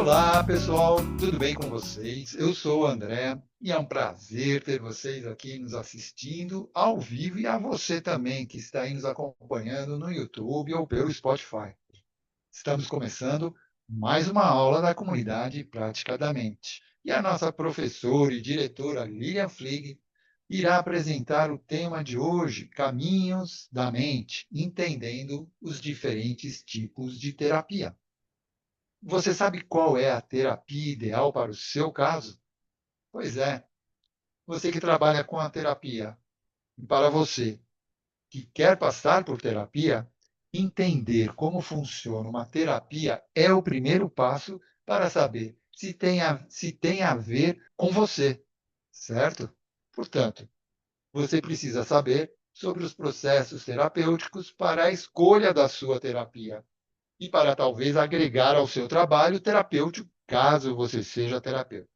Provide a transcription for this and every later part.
Olá, pessoal, tudo bem com vocês? Eu sou o André e é um prazer ter vocês aqui nos assistindo ao vivo e a você também que está aí nos acompanhando no YouTube ou pelo Spotify. Estamos começando mais uma aula da comunidade Prática da Mente. E a nossa professora e diretora Lilian Flig irá apresentar o tema de hoje, Caminhos da Mente, entendendo os diferentes tipos de terapia. Você sabe qual é a terapia ideal para o seu caso? Pois é, você que trabalha com a terapia. E para você que quer passar por terapia, entender como funciona uma terapia é o primeiro passo para saber se tem a ver com você, certo? Portanto, você precisa saber sobre os processos terapêuticos para a escolha da sua terapia e para talvez agregar ao seu trabalho terapêutico, caso você seja terapeuta.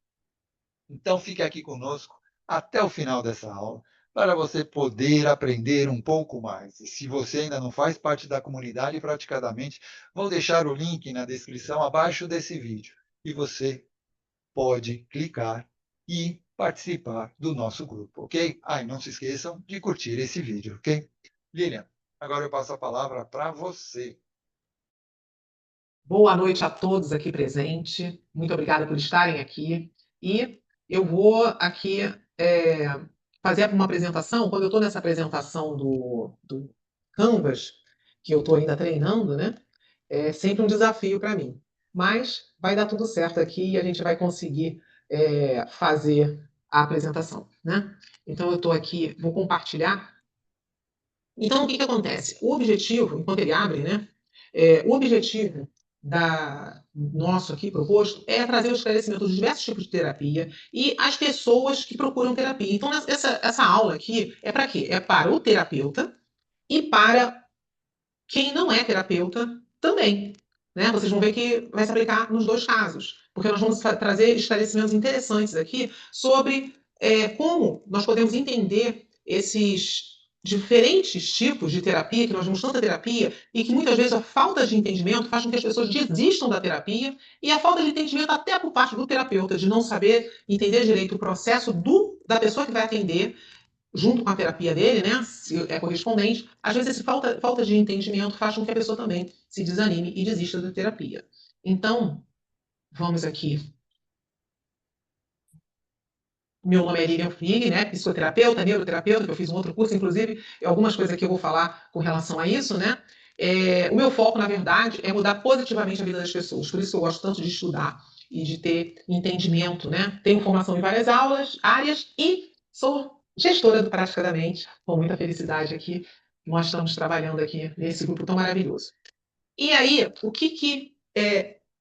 Então, fique aqui conosco até o final dessa aula, para você poder aprender um pouco mais. E se você ainda não faz parte da comunidade Praticadamente, vou deixar o link na descrição abaixo desse vídeo. E você pode clicar e participar do nosso grupo, ok? Ah, e não se esqueçam de curtir esse vídeo, ok? Lilian, agora eu passo a palavra para você. Boa noite a todos aqui presentes. Muito obrigada por estarem aqui. E eu vou aqui fazer uma apresentação. Quando eu estou nessa apresentação do Canvas, que eu estou ainda treinando, né? É sempre um desafio para mim. Mas vai dar tudo certo aqui e a gente vai conseguir fazer a apresentação, né? Então eu estou aqui, vou compartilhar. Então o que acontece? O objetivo, enquanto ele abre, né? O objetivo nosso aqui proposto é trazer o esclarecimento dos diversos tipos de terapia e as pessoas que procuram terapia. Então, essa aula aqui é para quê? É para o terapeuta e para quem não é terapeuta também. Né? Vocês vão ver que vai se aplicar nos dois casos, porque nós vamos trazer esclarecimentos interessantes aqui sobre como nós podemos entender esses diferentes tipos de terapia, que nós vemos tanta terapia, e que muitas vezes a falta de entendimento faz com que as pessoas desistam da terapia, e a falta de entendimento até por parte do terapeuta, de não saber entender direito o processo da pessoa que vai atender, junto com a terapia dele, né, se é correspondente, às vezes essa falta de entendimento faz com que a pessoa também se desanime e desista da terapia. Então, vamos aqui. Meu nome é Lilian Flig, né, psicoterapeuta, neuroterapeuta, que eu fiz um outro curso, inclusive, algumas coisas que eu vou falar com relação a isso, né. O meu foco, na verdade, é mudar positivamente a vida das pessoas, por isso que eu gosto tanto de estudar e de ter entendimento, né. Tenho formação em várias áreas e sou gestora do Prática da Mente, com muita felicidade aqui. Nós estamos trabalhando aqui nesse grupo tão maravilhoso. E aí, o que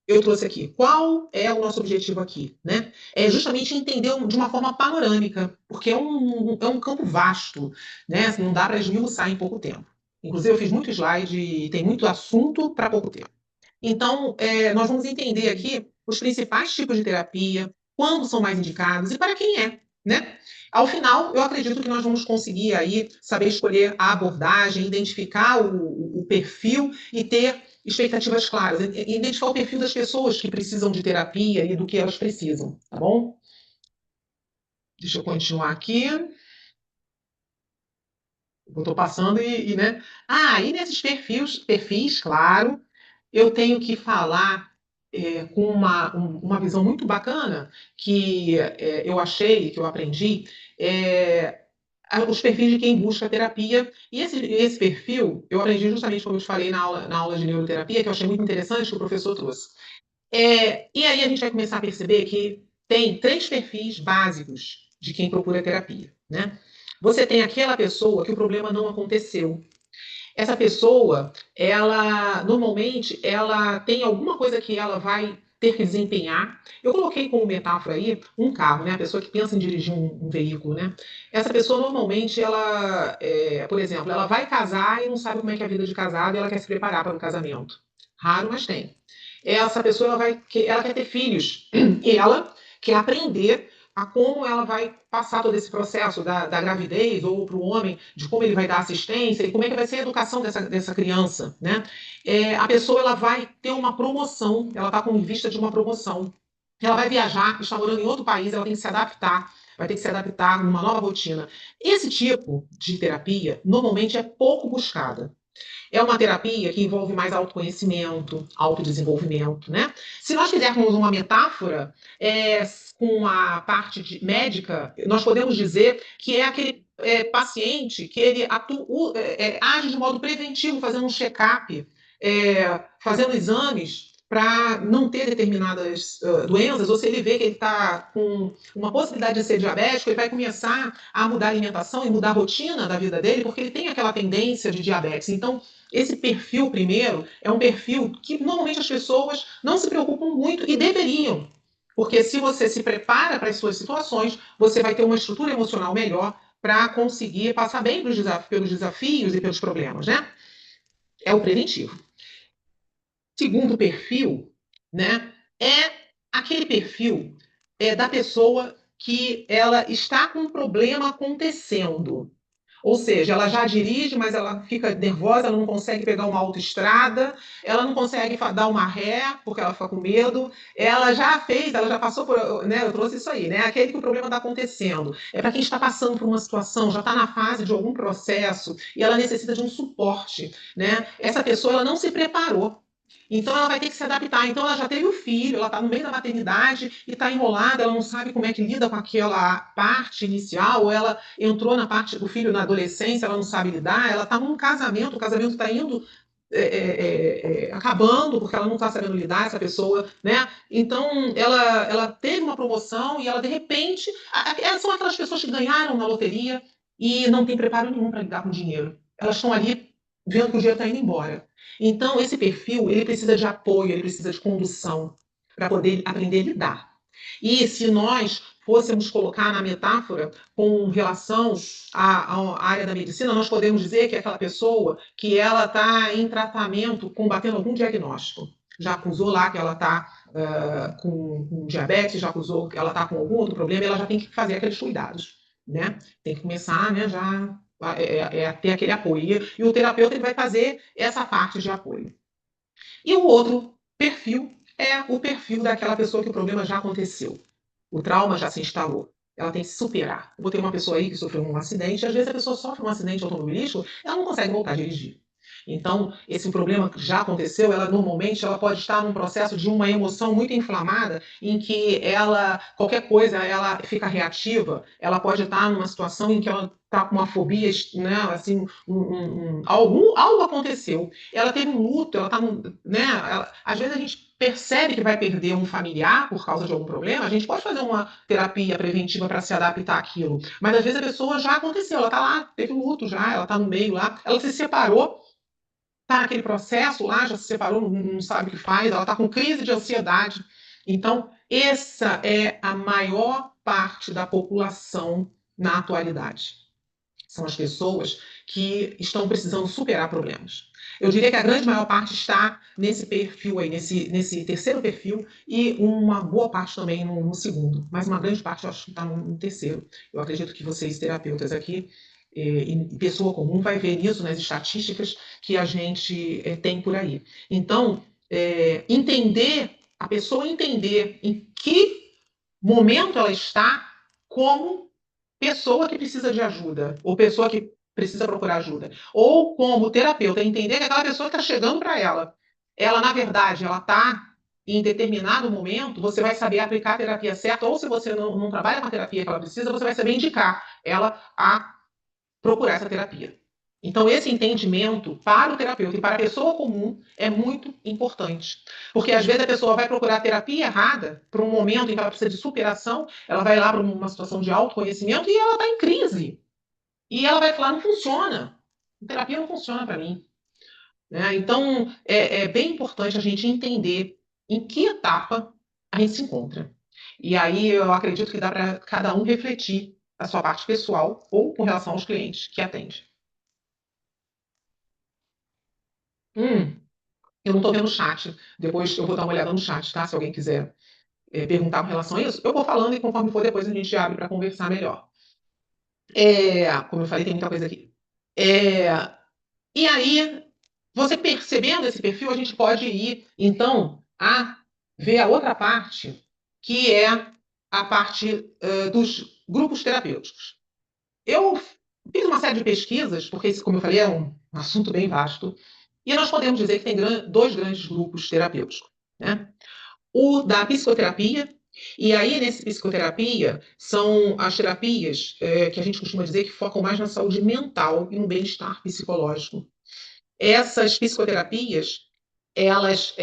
eu trouxe aqui? Qual é o nosso objetivo aqui? Né? É justamente entender de uma forma panorâmica, porque é um campo vasto, né? Não dá para esmiuçar em pouco tempo. Inclusive, eu fiz muito slide e tem muito assunto para pouco tempo. Então, nós vamos entender aqui os principais tipos de terapia, quando são mais indicados e para quem é, né? Ao final, eu acredito que nós vamos conseguir aí saber escolher a abordagem, identificar o perfil e ter expectativas claras, identificar o perfil das pessoas que precisam de terapia e do que elas precisam, tá bom? Deixa eu continuar aqui. Eu estou passando né? E nesses perfis, claro, eu tenho que falar com uma visão muito bacana que eu achei, que eu aprendi, os perfis de quem busca terapia. E esse perfil, eu aprendi justamente como eu te falei na aula de neuroterapia, que eu achei muito interessante, que o professor trouxe. E aí a gente vai começar a perceber que tem 3 perfis básicos de quem procura terapia, né? Você tem aquela pessoa que o problema não aconteceu. Essa pessoa, ela normalmente ela tem alguma coisa que ela vai ter que desempenhar. Eu coloquei como metáfora aí um carro, né? A pessoa que pensa em dirigir um veículo, né? Essa pessoa normalmente por exemplo, ela vai casar e não sabe como é que é a vida de casado e ela quer se preparar para o casamento. Raro, mas tem. Essa pessoa ela quer ter filhos e ela quer aprender a como ela vai passar todo esse processo da gravidez, ou para o homem, de como ele vai dar assistência e como é que vai ser a educação dessa criança, né? A pessoa ela vai ter uma promoção, ela está com vista de uma promoção. Ela vai viajar, está morando em outro país, ela tem que se adaptar, vai ter que se adaptar a uma nova rotina. Esse tipo de terapia normalmente é pouco buscada. É uma terapia que envolve mais autoconhecimento, autodesenvolvimento, né? Se nós fizermos uma metáfora com a parte médica, nós podemos dizer que é aquele paciente que ele age de modo preventivo, fazendo um check-up, fazendo exames para não ter determinadas doenças, ou se ele vê que ele está com uma possibilidade de ser diabético, ele vai começar a mudar a alimentação e mudar a rotina da vida dele, porque ele tem aquela tendência de diabetes. Então, esse perfil, primeiro, é um perfil que normalmente as pessoas não se preocupam muito e deveriam. Porque se você se prepara para as suas situações, você vai ter uma estrutura emocional melhor para conseguir passar bem pelos desafios e pelos problemas, né? É o preventivo. Segundo perfil, né, é aquele perfil da pessoa que ela está com um problema acontecendo. Ou seja, ela já dirige, mas ela fica nervosa, ela não consegue pegar uma autoestrada, ela não consegue dar uma ré, porque ela fica com medo. Ela já fez, ela já passou por. Né, eu trouxe isso aí, né? Aquele que o problema está acontecendo. É para quem está passando por uma situação, já está na fase de algum processo e ela necessita de um suporte. Né? Essa pessoa ela não se preparou. Então ela vai ter que se adaptar. Então ela já teve o filho, ela está no meio da maternidade e está enrolada, ela não sabe como é que lida com aquela parte inicial, ou ela entrou na parte do filho na adolescência, ela não sabe lidar, ela está num casamento, o casamento está indo acabando porque ela não está sabendo lidar, essa pessoa, né? Então ela teve uma promoção e ela de repente, são aquelas pessoas que ganharam na loteria e não tem preparo nenhum para lidar com o dinheiro. Elas estão ali vendo que o dinheiro está indo embora. Então esse perfil ele precisa de apoio, ele precisa de condução para poder aprender a lidar. E se nós fôssemos colocar na metáfora com relação à área da medicina, nós podemos dizer que é aquela pessoa que ela está em tratamento, combatendo algum diagnóstico. Já acusou lá que ela está com diabetes, já acusou que ela está com algum outro problema, e ela já tem que fazer aqueles cuidados. Né? Tem que começar já ter aquele apoio. E o terapeuta ele vai fazer essa parte de apoio. E o outro perfil é o perfil daquela pessoa que o problema já aconteceu. O trauma já se instalou. Ela tem que superar. Eu botei uma pessoa aí que sofreu um acidente, às vezes a pessoa sofre um acidente automobilístico, ela não consegue voltar a dirigir. Então, esse problema que já aconteceu, ela normalmente ela pode estar num processo de uma emoção muito inflamada, em que ela, qualquer coisa, ela fica reativa, ela pode estar numa situação em que ela está com uma fobia, né, assim, algo aconteceu. Ela teve um luto, ela está, né, às vezes a gente percebe que vai perder um familiar por causa de algum problema, a gente pode fazer uma terapia preventiva para se adaptar àquilo. Mas às vezes a pessoa já aconteceu, ela está lá, teve um luto já, ela está no meio lá, ela se separou, está naquele processo lá, já se separou, não sabe o que faz, ela está com crise de ansiedade. Então, essa é a maior parte da população na atualidade. São as pessoas que estão precisando superar problemas. Eu diria que a grande maior parte está nesse perfil aí, nesse terceiro perfil, e uma boa parte também no segundo. Mas uma grande parte eu acho que está no terceiro. Eu acredito que vocês, terapeutas aqui, e pessoa comum, vai ver isso nas estatísticas que a gente tem por aí. Então, a pessoa entender em que momento ela está como pessoa que precisa de ajuda, ou pessoa que precisa procurar ajuda, ou como terapeuta, entender que aquela pessoa que está chegando para ela, na verdade, ela está em determinado momento, você vai saber aplicar a terapia certa, ou se você não trabalha com a terapia que ela precisa, você vai saber indicar ela a procurar essa terapia. Então, esse entendimento para o terapeuta e para a pessoa comum é muito importante. Porque às vezes a pessoa vai procurar a terapia errada para um momento em que ela precisa de superação, ela vai lá para uma situação de autoconhecimento e ela está em crise. E ela vai falar: não funciona. A terapia não funciona para mim. Né? Então, é bem importante a gente entender em que etapa a gente se encontra. E aí eu acredito que dá para cada um refletir a sua parte pessoal ou com relação aos clientes que atende. Hum, eu não estou vendo o chat. Depois eu vou dar uma olhada no chat, tá? Se alguém quiser. perguntar com relação a isso, eu vou falando e conforme for, depois a gente abre para conversar melhor. Como eu falei, tem muita coisa aqui. É, e aí, você percebendo esse perfil, a gente pode ir, então, a ver a outra parte, que é a parte dos grupos terapêuticos. Eu fiz uma série de pesquisas, porque, como eu falei, é um assunto bem vasto, e nós podemos dizer que tem dois grandes grupos terapêuticos, né? O da psicoterapia, e aí nesse psicoterapia são as terapias que a gente costuma dizer que focam mais na saúde mental e no bem-estar psicológico. Essas psicoterapias, elas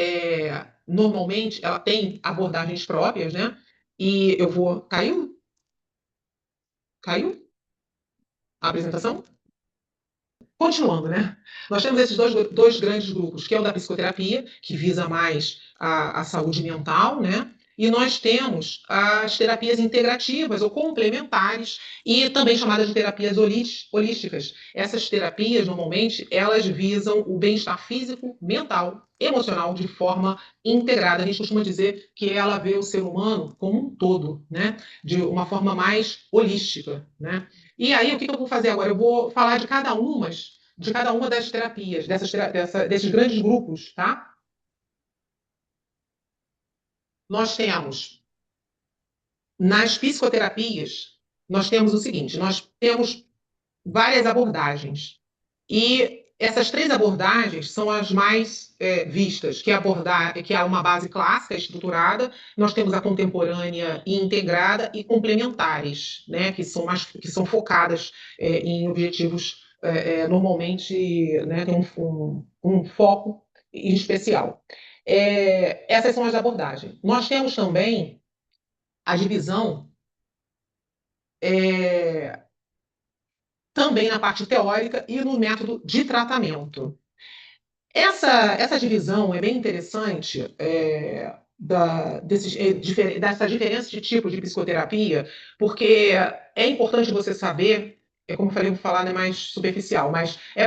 normalmente ela tem abordagens próprias, né? E eu vou. Caiu? Caiu a apresentação? Continuando, né? Nós temos esses dois grandes grupos, que é o da psicoterapia, que visa mais a saúde mental, né? E nós temos as terapias integrativas ou complementares e também chamadas de terapias holísticas. Essas terapias, normalmente, elas visam o bem-estar físico, mental, emocional de forma integrada. A gente costuma dizer que ela vê o ser humano como um todo, né? De uma forma mais holística, né? E aí, o que eu vou fazer agora? Eu vou falar de cada uma das terapias, desses grandes grupos, tá? Nós temos, nas psicoterapias, nós temos o seguinte, nós temos várias abordagens. E essas três abordagens são as mais vistas, que é uma base clássica, estruturada, nós temos a contemporânea e integrada e complementares, né, que são focadas em objetivos normalmente, né, tem um foco em especial. Essas são as abordagens. Nós temos também a divisão é, também na parte teórica e no método de tratamento. Essa divisão é bem interessante, dessa diferença de tipo de psicoterapia, porque é importante você saber, como eu falei, vou falar né, mais superficial, mas é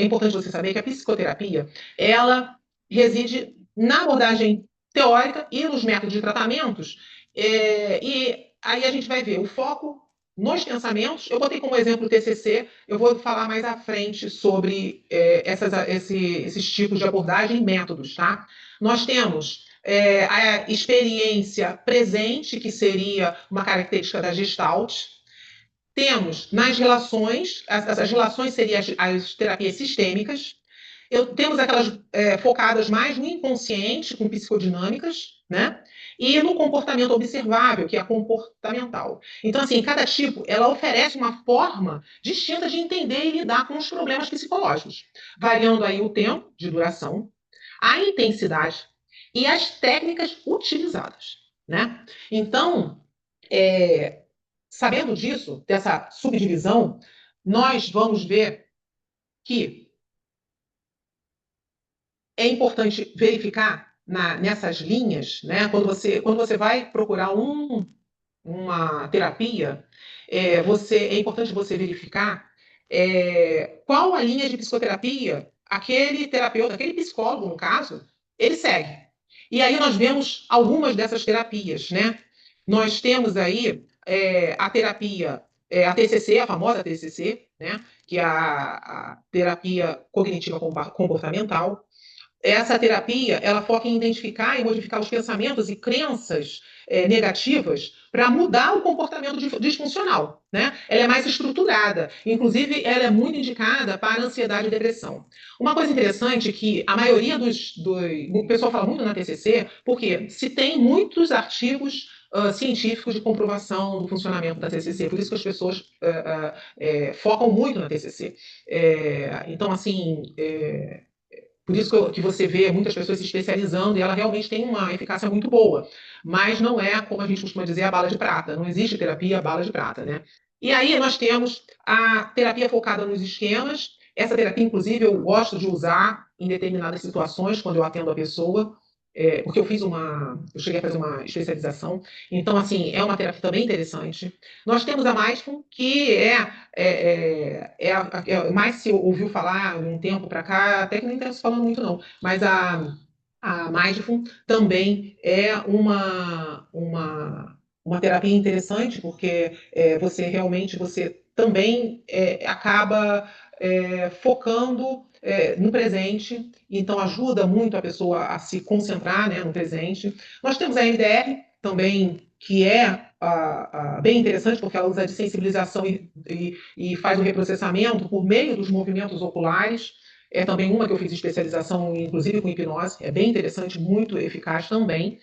importante você saber que a psicoterapia, ela reside na abordagem teórica e nos métodos de tratamentos, e aí a gente vai ver o foco nos pensamentos. Eu botei como exemplo o TCC, eu vou falar mais à frente sobre esses tipos de abordagem e métodos, tá? Nós temos a experiência presente, que seria uma característica da Gestalt. Temos nas relações, as relações seriam as terapias sistêmicas. Temos aquelas focadas mais no inconsciente, com psicodinâmicas, né? E no comportamento observável, que é a comportamental. Então, assim, cada tipo, ela oferece uma forma distinta de entender e lidar com os problemas psicológicos, variando aí o tempo de duração, a intensidade e as técnicas utilizadas, né? Então, sabendo disso, dessa subdivisão, nós vamos ver que é importante verificar nessas linhas, né? Quando você vai procurar uma terapia, é importante você verificar qual a linha de psicoterapia aquele terapeuta, aquele psicólogo, no caso, ele segue. E aí nós vemos algumas dessas terapias, né? Nós temos aí a terapia, a TCC, a famosa TCC, né? Que é a terapia cognitiva comportamental. Essa terapia, ela foca em identificar e modificar os pensamentos e crenças negativas para mudar o comportamento disfuncional, né? Ela é mais estruturada, inclusive ela é muito indicada para ansiedade e depressão. Uma coisa interessante é que a maioria o pessoal fala muito na TCC, porque se tem muitos artigos científicos de comprovação do funcionamento da TCC, por isso que as pessoas focam muito na TCC. Então, assim, por isso que você vê muitas pessoas se especializando e ela realmente tem uma eficácia muito boa. Mas não é, como a gente costuma dizer, a bala de prata. Não existe terapia bala de prata, né? E aí nós temos a terapia focada nos esquemas. Essa terapia, inclusive, eu gosto de usar em determinadas situações, quando eu atendo a pessoa, porque eu cheguei a fazer uma especialização. Então, assim, é uma terapia também interessante. Nós temos a Mindful, que mais se ouviu falar de um tempo para cá, até que nem está se falando muito não, mas a Mindful também é uma terapia interessante, porque você realmente você também acaba focando no presente, então ajuda muito a pessoa a se concentrar, né, no presente. Nós temos a MDR também, que é bem interessante, porque ela usa de sensibilização e faz o reprocessamento por meio dos movimentos oculares. É também uma que eu fiz especialização, inclusive com hipnose, é bem interessante, muito eficaz também.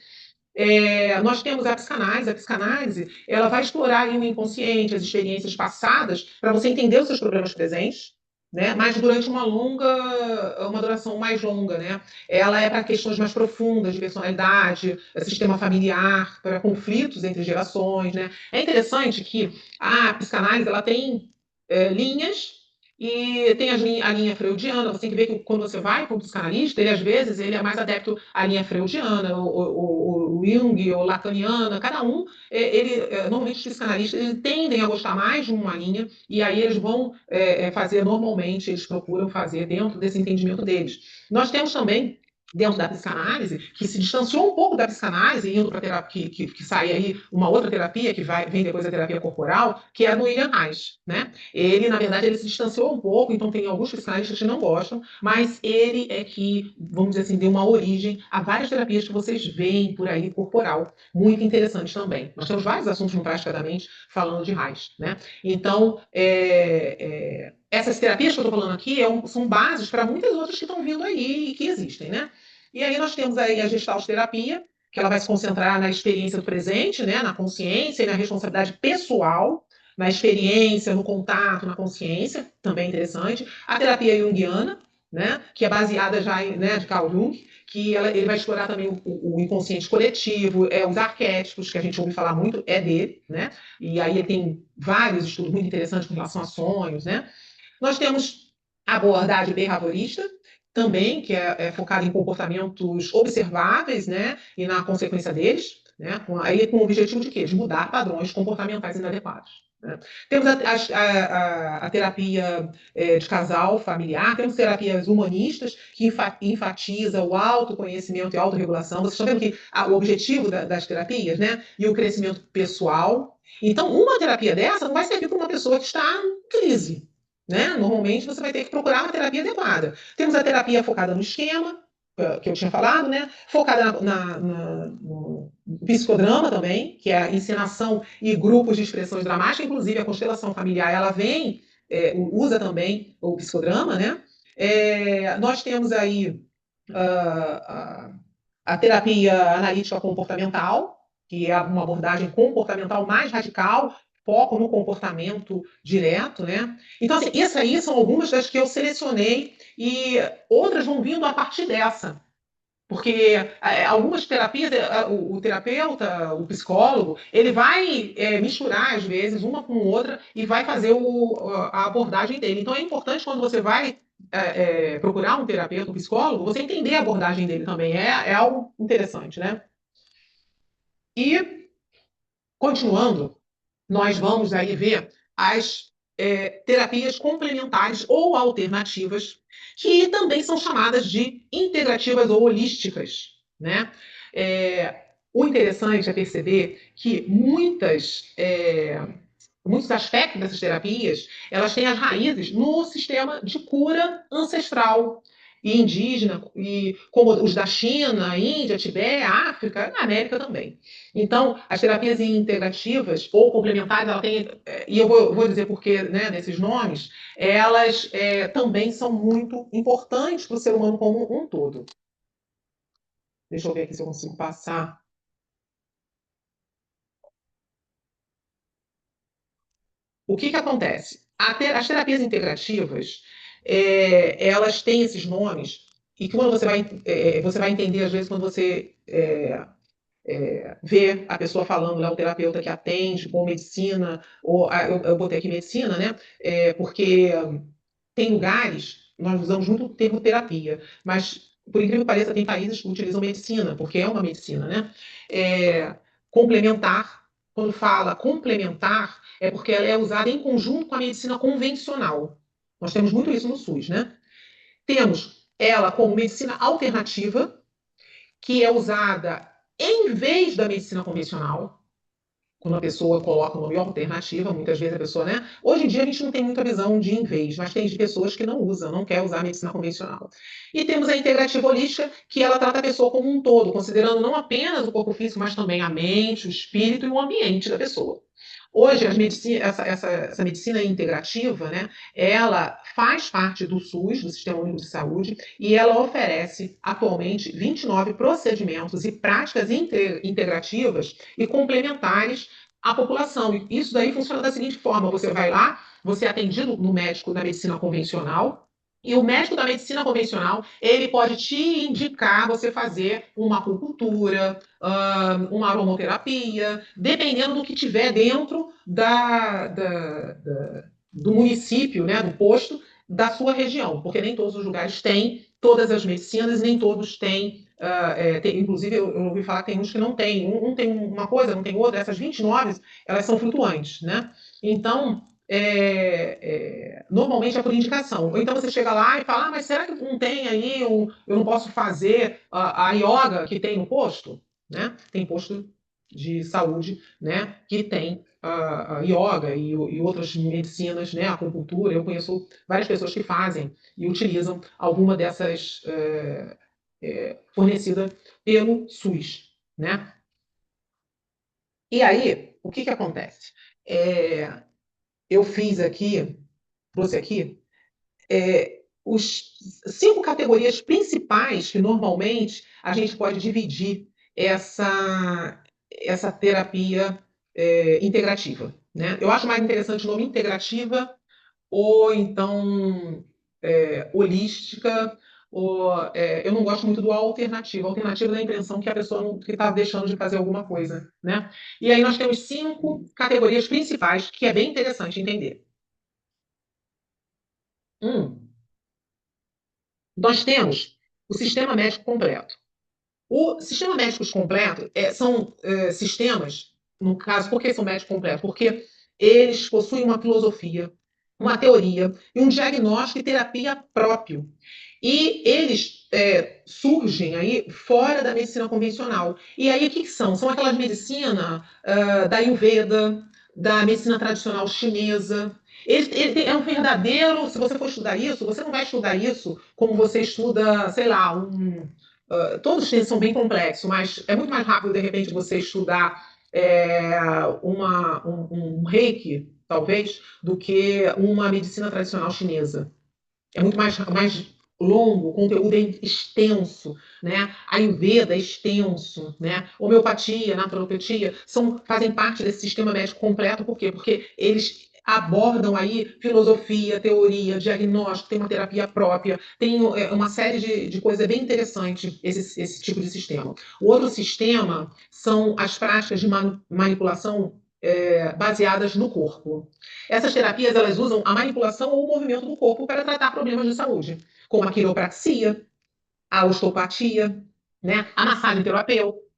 Nós temos a psicanálise, ela vai explorar aí o inconsciente, as experiências passadas, para você entender os seus problemas presentes, né? Mas durante uma duração mais longa, né? Ela é para questões mais profundas de personalidade, sistema familiar, para conflitos entre gerações, né? É interessante que a psicanálise ela tem linhas e tem a linha freudiana. Você tem que ver que quando você vai para um psicanalista, ele às vezes ele é mais adepto à linha freudiana, o Jung ou lacaniana, cada um, normalmente os psicanalistas eles tendem a gostar mais de uma linha, e aí eles vão fazer, normalmente, eles procuram fazer dentro desse entendimento deles. Nós temos também dentro da psicanálise, que se distanciou um pouco da psicanálise, indo para terapia, que sai aí uma outra terapia, vem depois da terapia corporal, que é a do William Reich, né? Ele, na verdade, ele se distanciou um pouco, então tem alguns psicanalistas que não gostam, mas ele é que, vamos dizer assim, deu uma origem a várias terapias que vocês veem por aí corporal, muito interessantes também. Nós temos vários assuntos no Praticamente falando de Reich, né? Então, essas terapias que eu estou falando aqui são bases para muitas outras que estão vindo aí e que existem, né? E aí nós temos aí a Gestalt terapia, que ela vai se concentrar na experiência do presente, né, na consciência e na responsabilidade pessoal, na experiência, no contato, na consciência, também interessante. A terapia junguiana, né, que é baseada já de Carl Jung, que ele vai explorar também o inconsciente coletivo, os arquétipos, que a gente ouve falar muito, é dele, né? E aí ele tem vários estudos muito interessantes com relação a sonhos, né? Nós temos a abordagem behaviorista, também, que é focada em comportamentos observáveis, né, e na consequência deles, né, com o objetivo de quê? De mudar padrões comportamentais inadequados. Né? Temos a terapia de casal familiar, temos terapias humanistas que enfatiza o autoconhecimento e autorregulação. Vocês estão vendo que o objetivo das terapias, né, e o crescimento pessoal. Então, uma terapia dessa não vai servir para uma pessoa que está em crise, né? Normalmente você vai ter que procurar uma terapia adequada. Temos a terapia focada no esquema, que eu tinha falado, né? Focada no psicodrama também, que é a encenação e grupos de expressões dramáticas, inclusive a constelação familiar, ela usa também o psicodrama, né? Nós temos aí a, a terapia analítica comportamental, que é uma abordagem comportamental mais radical, foco no comportamento direto, né? Então, assim, essas aí são algumas das que eu selecionei e outras vão vindo a partir dessa. Porque algumas terapias, o terapeuta, o psicólogo, ele vai misturar, às vezes, uma com outra e vai fazer a abordagem dele. Então, é importante quando você vai procurar um terapeuta, um psicólogo, você entender a abordagem dele também. É algo interessante, né? E, continuando, nós vamos aí ver as terapias complementares ou alternativas, que também são chamadas de integrativas ou holísticas, né? O interessante é perceber que muitos aspectos dessas terapias, elas têm as raízes no sistema de cura ancestral e indígena, e como os da China, Índia, Tibete, África, na América também. Então, as terapias integrativas ou complementares, ela tem, e eu vou dizer porque, né, desses nomes, elas também são muito importantes para o ser humano como um todo. Deixa eu ver aqui se eu consigo passar. O que acontece? As terapias integrativas, elas têm esses nomes, e que quando você vai entender, às vezes, quando você vê a pessoa falando, lá, o terapeuta que atende com medicina, ou eu botei aqui medicina, né? Porque tem lugares, nós usamos muito o termo terapia, mas, por incrível que pareça, tem países que utilizam medicina, porque é uma medicina, né? Complementar, quando fala complementar, é porque ela é usada em conjunto com a medicina convencional. Nós temos muito isso no SUS, né? Temos ela como medicina alternativa, que é usada em vez da medicina convencional, quando a pessoa coloca uma alternativa, muitas vezes a pessoa, né? Hoje em dia a gente não tem muita visão de em vez, mas tem de pessoas que não usam, não quer usar a medicina convencional. E temos a integrativa holística, que ela trata a pessoa como um todo, considerando não apenas o corpo físico, mas também a mente, o espírito e o ambiente da pessoa. Hoje, essa medicina integrativa, né, ela faz parte do SUS, do Sistema Único de Saúde, e ela oferece atualmente 29 procedimentos e práticas integrativas e complementares à população. E isso daí funciona da seguinte forma: você vai lá, você é atendido no médico da medicina convencional, e o médico da medicina convencional, ele pode te indicar você fazer uma acupuntura, uma aromaterapia, dependendo do que tiver dentro do município, né, do posto da sua região, porque nem todos os lugares têm todas as medicinas, nem todos têm. Inclusive, eu ouvi falar que tem uns que não têm. Um tem uma coisa, não tem outra. Essas 29, elas são flutuantes, né? Então, normalmente é por indicação. Ou então você chega lá e fala, mas será que não tem aí, eu não posso fazer a yoga que tem no posto? Né? Tem posto de saúde, né, que tem a yoga e outras medicinas, né, acupuntura. Eu conheço várias pessoas que fazem e utilizam alguma dessas fornecida pelo SUS, né? E aí, o que que acontece? Eu fiz aqui, trouxe aqui, os 5 categorias principais que normalmente a gente pode dividir essa terapia integrativa. Né? Eu acho mais interessante o nome integrativa ou então holística. Eu não gosto muito do alternativo. A alternativa dá a impressão que a pessoa está deixando de fazer alguma coisa. Né? E aí nós temos 5 categorias principais que é bem interessante entender. Nós temos o sistema médico completo. O sistema médico completo são sistemas, no caso, por que são médicos completos? Porque eles possuem uma filosofia, uma teoria e um diagnóstico e terapia próprio. E eles surgem aí fora da medicina convencional. E aí o que são? São aquelas medicinas da Ayurveda, da medicina tradicional chinesa. Ele é um verdadeiro. Se você for estudar isso, você não vai estudar isso como você estuda, sei lá, todos eles são bem complexos, mas é muito mais rápido, de repente, você estudar um reiki, talvez, do que uma medicina tradicional chinesa. É muito mais longo, o conteúdo é extenso, né? Ayurveda é extenso, né? Homeopatia, naturopatia fazem parte desse sistema médico completo, por quê? Porque eles abordam aí filosofia, teoria, diagnóstico, tem uma terapia própria, tem uma série de coisas bem interessantes esse tipo de sistema. O outro sistema são as práticas de manipulação baseadas no corpo. Essas terapias elas usam a manipulação ou o movimento do corpo para tratar problemas de saúde, como a quiropraxia, a osteopatia, né, a massagem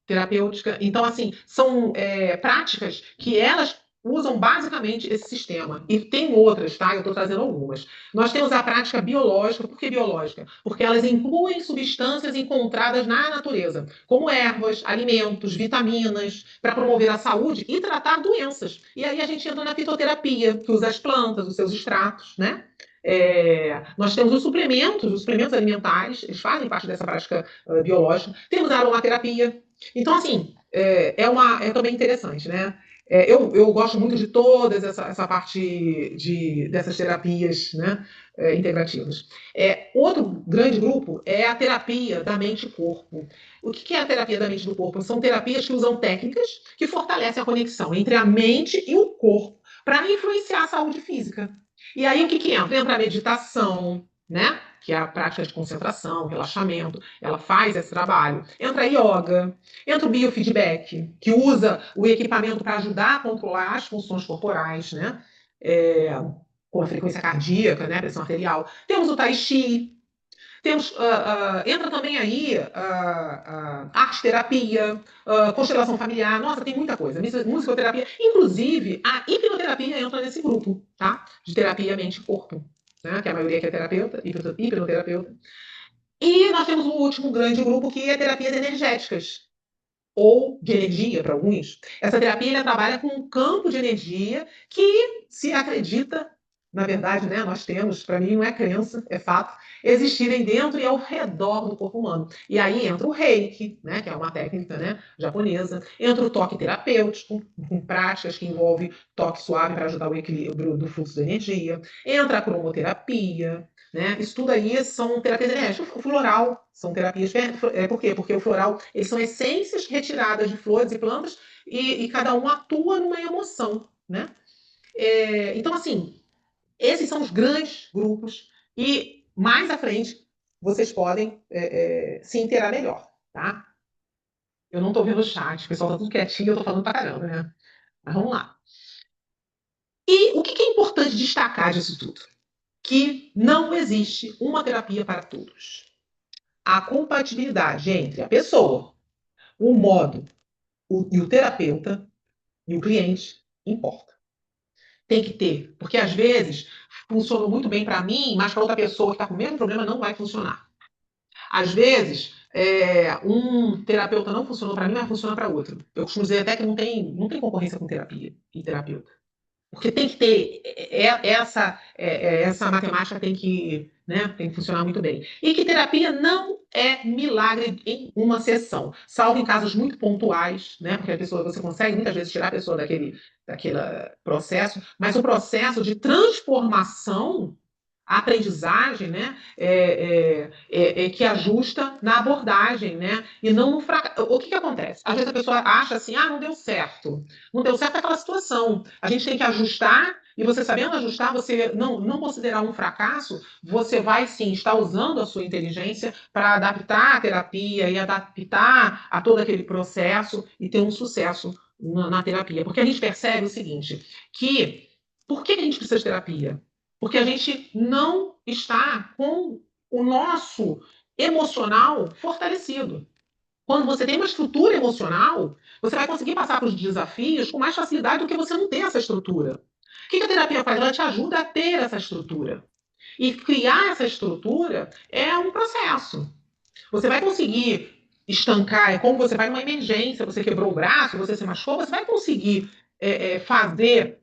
terapêutica. Então, assim, são práticas que elas usam basicamente esse sistema. E tem outras, tá? Eu estou trazendo algumas. Nós temos a prática biológica. Por que biológica? Porque elas incluem substâncias encontradas na natureza, como ervas, alimentos, vitaminas, para promover a saúde e tratar doenças. E aí a gente entra na fitoterapia, que usa as plantas, os seus extratos, né? Nós temos os suplementos alimentares, eles fazem parte dessa prática biológica. Temos a aromaterapia. Então, assim, é também interessante, né? Eu gosto muito de todas essa parte dessas terapias, né, integrativas. Outro grande grupo é a terapia da mente e corpo. O que é a terapia da mente e do corpo? São terapias que usam técnicas que fortalecem a conexão entre a mente e o corpo para influenciar a saúde física. E aí o que entra? Entra a meditação, né? Que é a prática de concentração, relaxamento, ela faz esse trabalho. Entra a yoga, entra o biofeedback, que usa o equipamento para ajudar a controlar as funções corporais, né? Com a frequência cardíaca, né? Pressão arterial. Temos o tai chi, entra também aí arte terapia, constelação familiar, nossa, tem muita coisa, musicoterapia, inclusive a hipnoterapia entra nesse grupo, tá? De terapia mente e corpo, né? Que a maioria que é terapeuta, hipnoterapeuta. E nós temos o último grande grupo que é terapias energéticas. ou de energia para alguns. Essa terapia ela trabalha com um campo de energia que se acredita, na verdade, né, nós temos, para mim não é crença, é fato, existirem dentro e ao redor do corpo humano. E aí entra o reiki, né, que é uma técnica, né, japonesa, entra o toque terapêutico, com práticas que envolvem toque suave para ajudar o equilíbrio do fluxo da energia, entra a cromoterapia, né? Isso tudo aí são terapias energéticas. O floral são terapias. Por quê? Porque o floral eles são essências retiradas de flores e plantas e cada um atua numa emoção. Né? Então, assim, esses são os grandes grupos e mais à frente vocês podem se inteirar melhor. Tá? Eu não estou vendo o chat, o pessoal está tudo quietinho, eu estou falando pra caramba, né? Mas vamos lá. E o que é importante destacar disso tudo? Que não existe uma terapia para todos. A compatibilidade entre a pessoa, o modo e o terapeuta e o cliente importa. Tem que ter, porque às vezes funcionou muito bem para mim, mas para outra pessoa que está com o mesmo problema não vai funcionar. Às vezes, um terapeuta não funcionou para mim, mas funciona para outro. Eu costumo dizer até que não tem concorrência com terapia e terapeuta. Porque tem que ter essa matemática tem que funcionar muito bem. E que terapia não é milagre em uma sessão, salvo em casos muito pontuais, né? Porque a pessoa você consegue muitas vezes tirar a pessoa daquele processo, mas o processo de transformação a aprendizagem, né, que ajusta na abordagem, né, e não no fracasso. O que acontece? Às vezes a pessoa acha assim, não deu certo. Não deu certo aquela situação. A gente tem que ajustar, e você sabendo ajustar, você não considerar um fracasso, você vai sim estar usando a sua inteligência para adaptar a terapia e adaptar a todo aquele processo e ter um sucesso na terapia. Porque a gente percebe o seguinte, que por que a gente precisa de terapia? Porque a gente não está com o nosso emocional fortalecido. Quando você tem uma estrutura emocional, você vai conseguir passar para os desafios com mais facilidade do que você não ter essa estrutura. O que a terapia faz? Ela te ajuda a ter essa estrutura. E criar essa estrutura é um processo. Você vai conseguir estancar, é como você vai numa emergência, você quebrou o braço, você se machucou, você vai conseguir fazer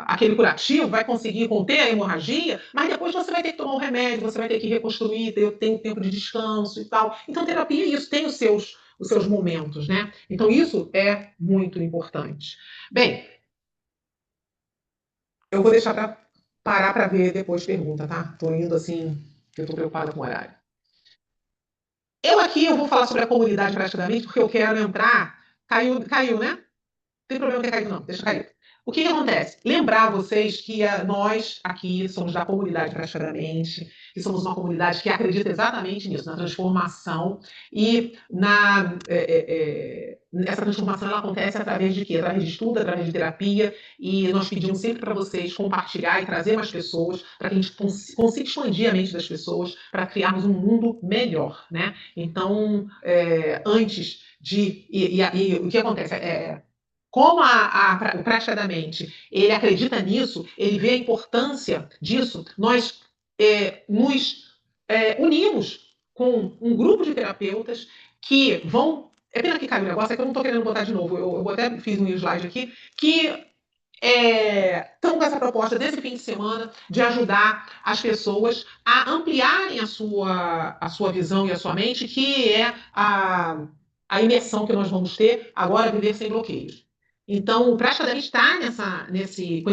aquele curativo, vai conseguir conter a hemorragia, mas depois você vai ter que tomar o remédio, você vai ter que reconstruir, tem um tempo de descanso e tal. Então, terapia, isso tem os seus momentos, né? Então, isso é muito importante. Bem, eu vou deixar para parar para ver depois pergunta, tá? Estou indo assim, eu estou preocupada com o horário. Eu vou falar sobre a comunidade praticamente, porque eu quero entrar. Caiu, né? Não tem problema ter caído, não. Deixa cair. O que acontece? Lembrar vocês que nós aqui somos da comunidade praticamente, que somos uma comunidade que acredita exatamente nisso, na transformação. E essa transformação ela acontece através de quê? Através de estudo, através de terapia. E nós pedimos sempre para vocês compartilhar e trazer mais pessoas, para que a gente consiga expandir a mente das pessoas, para criarmos um mundo melhor. Né? Então, antes de. E o que acontece? Como o Praxeadamente ele acredita nisso, ele vê a importância disso, nós nos unimos com um grupo de terapeutas que vão. É pena que caiu o negócio, é que eu não estou querendo botar de novo. Eu até fiz um slide aqui, que estão com essa proposta desse fim de semana de ajudar as pessoas a ampliarem a sua visão e a sua mente, que é a imersão que nós vamos ter agora, Viver Sem Bloqueios. Então, o Praxeadamente está com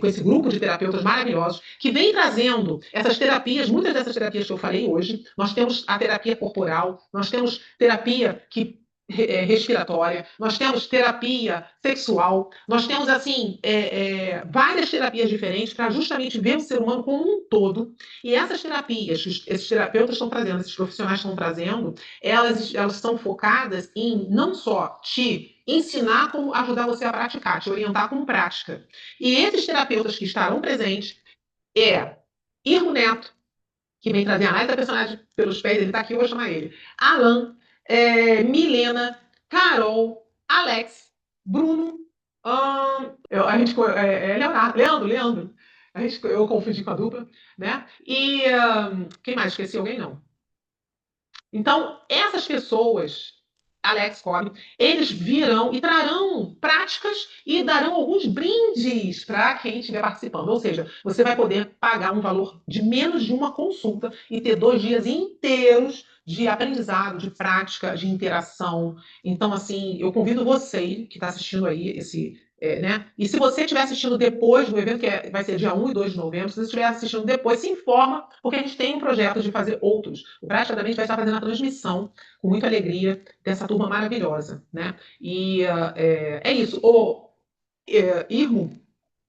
esse grupo de terapeutas maravilhosos que vem trazendo essas terapias, muitas dessas terapias que eu falei hoje. Nós temos a terapia corporal, nós temos terapia respiratória, nós temos terapia sexual, nós temos assim várias terapias diferentes para justamente ver o ser humano como um todo. E essas terapias que esses terapeutas estão trazendo, esses profissionais estão trazendo, elas são focadas em não só te ensinar como ajudar você a praticar, te orientar com prática. E esses terapeutas que estarão presentes Irmo Neto, que vem trazer a análise da personagem pelos pés, ele está aqui, eu vou chamar ele. Alan, Milena, Carol, Alex, Bruno, a gente, Leandro. Eu confundi com a dupla, né? E quem mais? Esqueci alguém? Não. Então, essas pessoas, Alex Cobb, eles virão e trarão práticas e darão alguns brindes para quem estiver participando. Ou seja, você vai poder pagar um valor de menos de uma consulta e ter 2 dias inteiros de aprendizado, de prática, de interação. Então, assim, eu convido você que está assistindo aí né? E se você estiver assistindo depois do evento, vai ser dia 1 e 2 de novembro, se você estiver assistindo depois, se informa, porque a gente tem um projeto de fazer outros. O Praticamente vai estar fazendo a transmissão, com muita alegria, dessa turma maravilhosa. Né? E é isso. Irmo,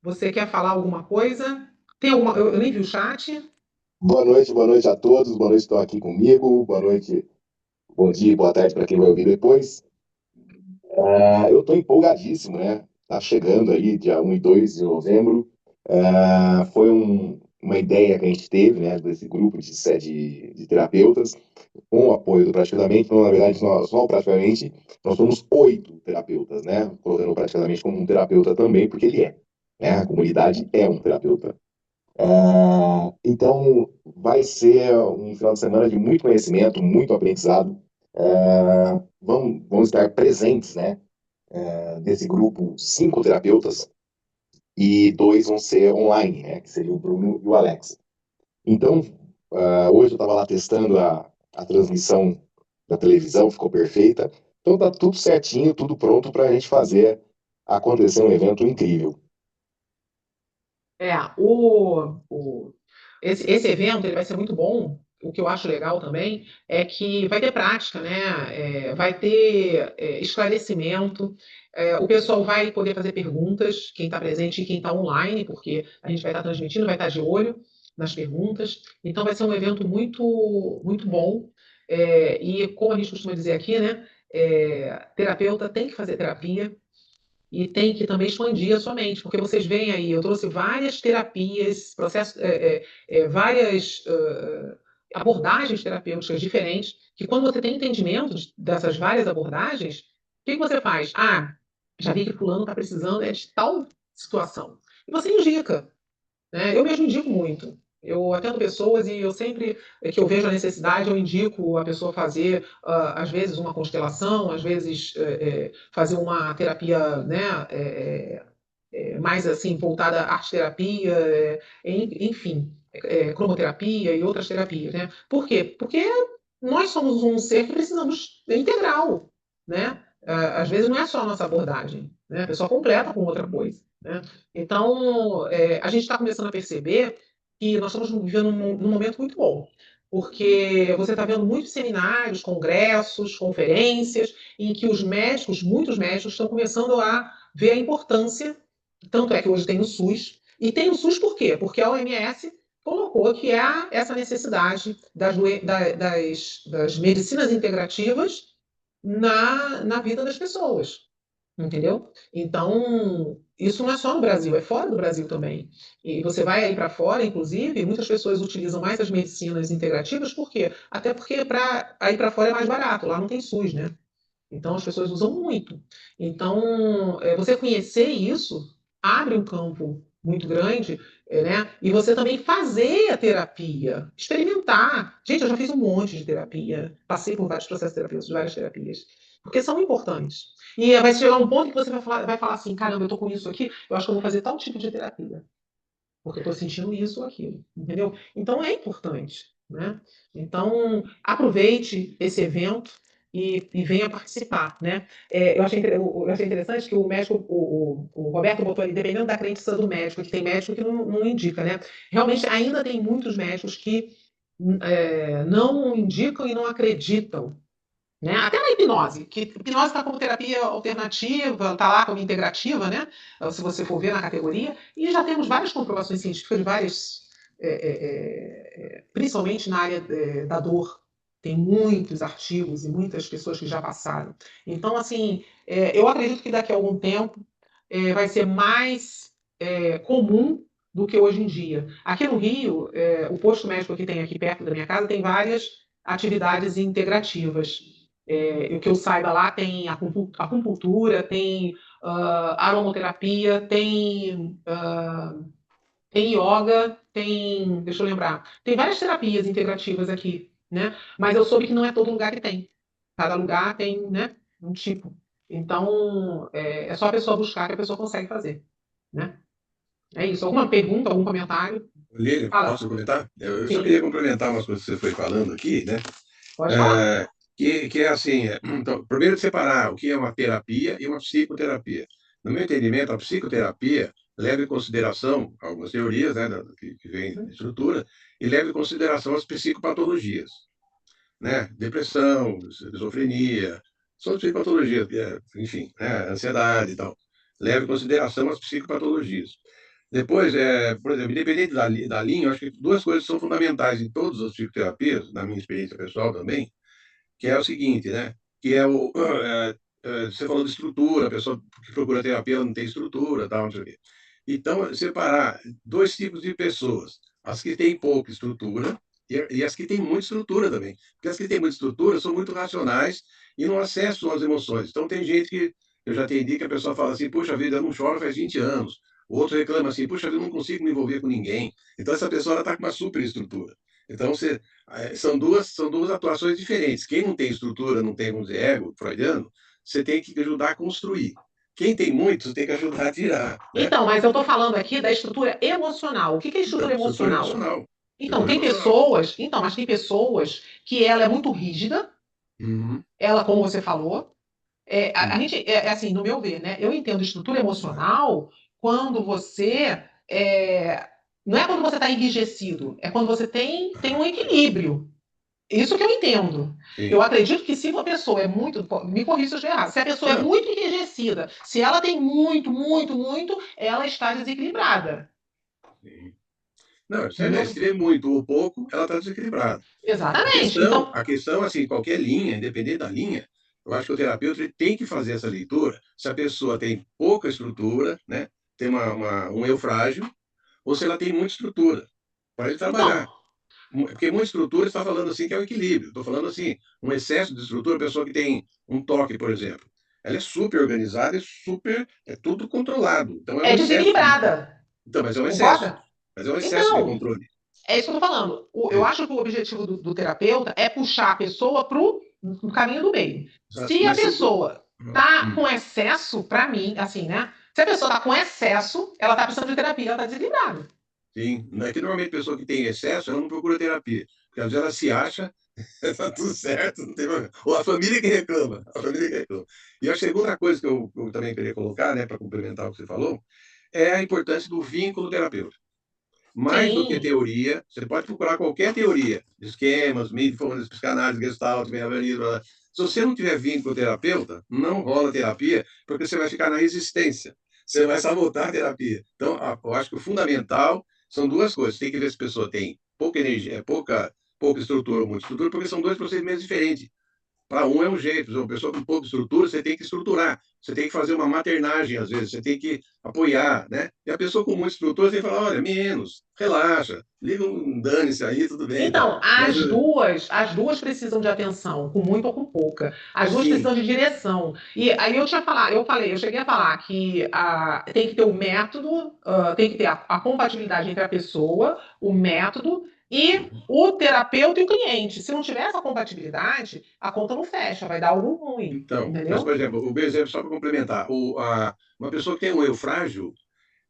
você quer falar alguma coisa? Tem alguma. Eu nem vi o chat. Boa noite a todos, boa noite, estão aqui comigo, boa noite, bom dia, boa tarde para quem vai ouvir depois. Eu estou empolgadíssimo, né? Tá chegando aí, dia 1 e 2 de novembro. Foi uma ideia que a gente teve, né, desse grupo de terapeutas, com o apoio do Praticamente. Então, na verdade, praticamente, nós somos 8 terapeutas, né? Colocando praticamente como um terapeuta também, porque ele é, né? A comunidade é um terapeuta. Então, vai ser um final de semana de muito conhecimento, muito aprendizado. Vamos estar presentes, né? Desse grupo, 5 terapeutas, e 2 vão ser online, né? Que seria o Bruno e o Alex. Então, hoje eu estava lá testando a transmissão da televisão, ficou perfeita. Então, tá tudo certinho, tudo pronto para a gente fazer acontecer um evento incrível. É, o, o, esse evento ele vai ser muito bom. O que eu acho legal também é que vai ter prática, né? Vai ter esclarecimento. O pessoal vai poder fazer perguntas, quem está presente e quem está online, porque a gente vai estar transmitindo, vai estar de olho nas perguntas. Então vai ser um evento muito, muito bom. E como a gente costuma dizer aqui, né? Terapeuta tem que fazer terapia. E tem que também expandir a sua mente, porque vocês veem aí, eu trouxe várias terapias, várias abordagens terapêuticas diferentes, que quando você tem entendimento dessas várias abordagens, o que que você faz? Ah, já vi que fulano está precisando de tal situação. E você indica, né? Eu mesmo indico muito. Eu atendo pessoas e eu sempre que eu vejo a necessidade, eu indico a pessoa fazer, às vezes, uma constelação, às vezes, fazer uma terapia, né, mais assim, voltada à arte-terapia, enfim, cromoterapia e outras terapias. Né? Por quê? Porque nós somos um ser que precisamos integral. Né? Às vezes não é só a nossa abordagem, né? A pessoa completa com outra coisa. Né? Então, a gente está começando a perceber que nós estamos vivendo num momento muito bom, porque você está vendo muitos seminários, congressos, conferências, em que os médicos, muitos médicos, estão começando a ver a importância, tanto é que hoje tem o SUS, e tem o SUS por quê? Porque a OMS colocou que há essa necessidade das medicinas integrativas na vida das pessoas. Entendeu? Então, isso não é só no Brasil, é fora do Brasil também. E você vai aí para fora, inclusive, muitas pessoas utilizam mais as medicinas integrativas, por quê? Até porque para aí para fora é mais barato, lá não tem SUS, né? Então as pessoas usam muito. Então, você conhecer isso abre um campo muito grande, né? E você também fazer a terapia, experimentar. Gente, eu já fiz um monte de terapia, passei por vários processos terapêuticos, várias terapias, porque são importantes. E vai chegar um ponto que você vai falar assim: caramba, eu tô com isso aqui, eu acho que eu vou fazer tal tipo de terapia, porque eu estou sentindo isso ou aquilo, entendeu? Então é importante, né? Então aproveite esse evento e venha participar, né? Eu achei interessante que o médico, o Roberto botou ali, dependendo da crença do médico, que tem médico que não indica, né? Realmente ainda tem muitos médicos que não indicam e não acreditam, né? Até na hipnose, que hipnose está como terapia alternativa, está lá como integrativa, né? Se você for ver na categoria, e já temos várias comprovações científicas de várias, principalmente na área da dor, tem muitos artigos e muitas pessoas que já passaram. Então, assim, eu acredito que daqui a algum tempo vai ser mais comum do que hoje em dia. Aqui no Rio, o posto médico que tem aqui perto da minha casa tem várias atividades integrativas. O que eu saiba lá tem acupuntura, tem aromoterapia, tem yoga, deixa eu lembrar, tem várias terapias integrativas aqui. né? Mas eu soube que não é todo lugar que tem. Cada lugar tem, né, um tipo. Então, é só a pessoa buscar que a pessoa consegue fazer, né? É isso. Alguma pergunta, algum comentário? Lília, Fala. posso comentar? Eu só Sim, queria complementar umas coisas que você foi falando aqui, né? pode falar. Que é assim, então, primeiro separar o que é uma terapia e uma psicoterapia. No meu entendimento, a psicoterapia leva em consideração algumas teorias, né, que vem de estrutura, e leva em consideração as psicopatologias, né? Depressão, esquizofrenia, são as psicopatologias, enfim, né? Ansiedade e tal. Leva em consideração as psicopatologias. Depois, por exemplo, independente da linha, eu acho que duas coisas são fundamentais em todas as psicoterapias, na minha experiência pessoal também, que é o seguinte, né? Que é você falou de estrutura, a pessoa que procura terapia ela não tem estrutura, tal, não sei o quê. Então, separar dois tipos de pessoas, as que têm pouca estrutura e as que têm muita estrutura também. Porque as que têm muita estrutura são muito racionais e não acessam as emoções. Então, tem gente que eu já entendi que a pessoa fala assim, puxa vida, eu não choro faz 20 anos. O outro reclama assim, puxa vida, eu não consigo me envolver com ninguém. Então, essa pessoa está com uma super estrutura. Então, são duas atuações diferentes. Quem não tem estrutura, não tem, vamos dizer, ego freudiano, você tem que ajudar a construir. Quem tem muito, você tem que ajudar a tirar, né? Então, mas eu estou falando aqui da estrutura emocional. O que que é estrutura Então, estrutura emocional? emocional. Então, Estrutura tem emocional. pessoas, então, mas tem pessoas que ela é muito rígida, Uhum, ela, como você falou, a uhum. gente, assim, no meu ver, né? Eu entendo estrutura emocional quando você, não é quando você está enrijecido, é quando você tem um equilíbrio. Isso que eu entendo. Eu Sim. acredito que se uma pessoa é muito, me corrija se eu estiver errado, se a pessoa é Não, muito enrijecida, se ela tem muito, muito, muito, ela está desequilibrada. sim. Não, se ela Entendeu? escrever muito ou pouco, ela está desequilibrada. A Exatamente. questão, Então, a questão, assim, qualquer linha, independente da linha, eu acho que o terapeuta ele tem que fazer essa leitura. Se a pessoa tem pouca estrutura, né, tem um eu frágil, ou se ela tem muita estrutura, para ele então, trabalhar. Porque muita estrutura está falando assim que é o equilíbrio. Estou falando assim, um excesso de estrutura, a pessoa que tem um toque, por exemplo, ela é super organizada e super, é tudo controlado. Então é um é excesso. desequilibrada. Então, mas é um excesso. Concorda? Mas é um excesso de Então, controle. é isso que eu estou falando. Eu É, acho que o objetivo do terapeuta é puxar a pessoa para o caminho do meio. exato. Se a Mas são duas. pessoa tá com excesso, para mim, assim, né? Se a pessoa tá com excesso, ela tá precisando de terapia, ela tá desequilibrada. Sim, não é que normalmente a pessoa que tem excesso, ela não procura terapia. Porque às vezes ela se acha, está tudo certo, não tem problema. Ou a família que reclama. A família que reclama. E a segunda coisa que eu também queria colocar, né, para complementar o que você falou, é a importância do vínculo terapêutico. Mais do que Sim. teoria, você pode procurar qualquer teoria, esquemas, mindfulness, psicanálise, gestalt, behaviorismo. Se você não tiver vínculo com o terapeuta, não rola terapia, porque você vai ficar na resistência. Você vai sabotar a terapia. Então, eu acho que o fundamental são duas coisas. Tem que ver se a pessoa tem pouca energia, pouca estrutura ou muita estrutura, porque são dois procedimentos diferentes. Para um é um jeito, uma pessoa com pouca estrutura, você tem que estruturar, você tem que fazer uma maternagem, às vezes, você tem que apoiar, né? E a pessoa com muita estrutura, você tem que falar, olha, menos, relaxa, liga um dane-se aí, tudo bem e tal. Então, Mas, as duas precisam de atenção, com muito ou com pouca. As duas sim, precisam de direção. E aí eu cheguei a falar que tem que ter o método, tem que ter a compatibilidade entre a pessoa, o método e o terapeuta e o cliente. Se não tiver essa compatibilidade, a conta não fecha, vai dar algo ruim, então, mas, por entendeu? exemplo, o meu exemplo, só para complementar, uma pessoa que tem um eu frágil,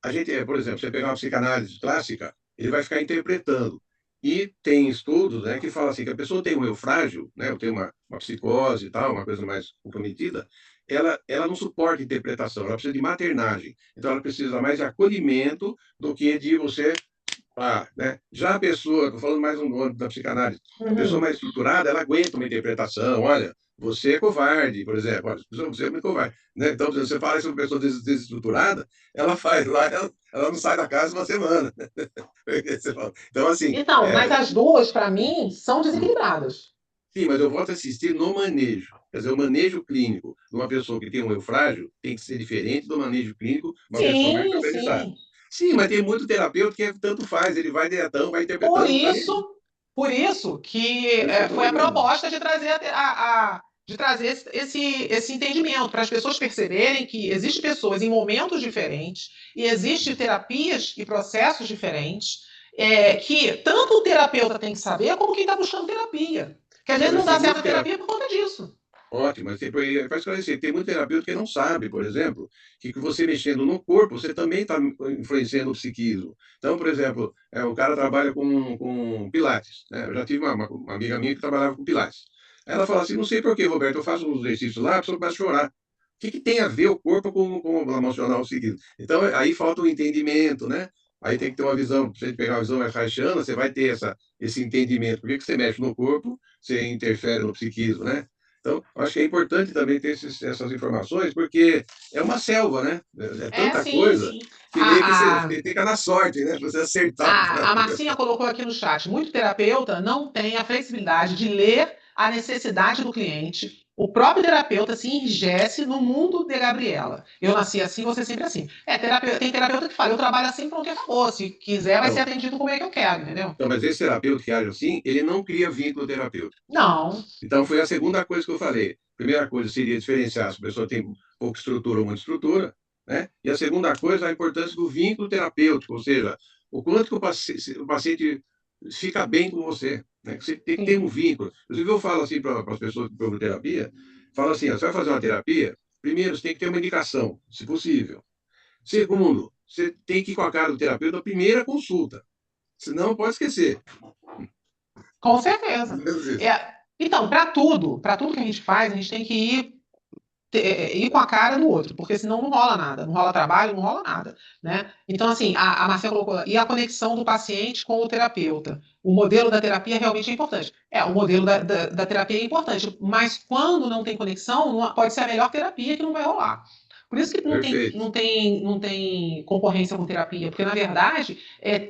a gente, por exemplo, você pegar uma psicanálise clássica, ele vai ficar interpretando. E tem estudos, né, que falam assim, que a pessoa tem um eu frágil, né, ou tem uma psicose e tal, uma coisa mais comprometida, ela não suporta interpretação, ela precisa de maternagem. Então, ela precisa mais de acolhimento do que de você né? Já a pessoa, estou falando mais no âmbito da psicanálise, a pessoa Uhum. mais estruturada, ela aguenta uma interpretação. Olha, você é covarde, por exemplo. Olha, você é muito covarde. Né? Então, se você fala isso para uma pessoa desestruturada, ela faz lá, ela não sai da casa uma semana. Então, assim, Então, mas as duas, para mim, são desequilibradas. sim, mas eu volto a assistir no manejo. Quer dizer, o manejo clínico de uma pessoa que tem um eu frágil tem que ser diferente do manejo clínico de uma pessoa mais Sim, organizada. sim. Sim, mas tem muito terapeuta que tanto faz, ele vai diretão, vai Por interpretando, não está nem aí. isso, por isso que Esse que é o foi a problema. proposta de trazer, de trazer esse entendimento, para as pessoas perceberem que existem pessoas em momentos diferentes e existem terapias e processos diferentes. que tanto o terapeuta tem que saber, como quem está buscando terapia. Que às vezes não dá certo a terapia por conta disso. Ótimo, mas para esclarecer, tem muito terapeuta que não sabe, por exemplo, que você mexendo no corpo, você também está influenciando o psiquismo. Então, por exemplo, o cara trabalha com Pilates, né? Eu já tive uma amiga minha que trabalhava com Pilates. Ela fala assim, não sei por que, Roberto, eu faço uns exercícios lá, a pessoa começa a chorar. O que tem a ver o corpo com o emocional, o psiquismo? Então, aí falta o entendimento, né? Aí tem que ter uma visão, se a gente pegar uma visão mais haitiana, você vai ter esse entendimento. Por que você mexe no corpo, você interfere no psiquismo, né? Então, acho que é importante também ter essas informações, porque é uma selva, né? É tanta Sim, coisa sim. que meio que você fica na sorte, né? Pra você acertar o A terapeuta. Marcinha colocou aqui no chat, muito terapeuta não tem a flexibilidade de ler a necessidade do cliente. O próprio terapeuta se enrijece no mundo de Gabriela. Eu nasci assim, você sempre assim. Tem terapeuta que fala, eu trabalho assim, pronto e acabou. Se quiser, vai ser Então, atendido como é que eu quero, entendeu? mas esse terapeuta que age assim, ele não cria vínculo terapêutico. Não. Então, foi a segunda coisa que eu falei. Primeira coisa seria diferenciar se a pessoa tem pouca estrutura ou muita estrutura, né? E a segunda coisa, a importância do vínculo terapêutico, ou seja, o quanto que o paciente fica bem com você, né? Que você tem que ter Sim. um vínculo. Inclusive, eu falo assim para as pessoas que procuram terapia, falo assim, ó, você vai fazer uma terapia, primeiro, você tem que ter uma indicação, se possível. Segundo, você tem que ir com a cara do terapeuta na primeira consulta, senão pode esquecer. Com certeza. Então, para tudo que a gente faz, a gente tem que ir com a cara do outro, porque senão não rola nada, não rola trabalho, não rola nada, né? Então, assim, a Marcia colocou, e a conexão do paciente com o terapeuta. O modelo da terapia realmente é importante. O modelo da terapia é importante, mas quando não tem conexão, pode ser a melhor terapia que não vai rolar. Por isso que Perfeito. não tem concorrência com terapia, porque, na verdade,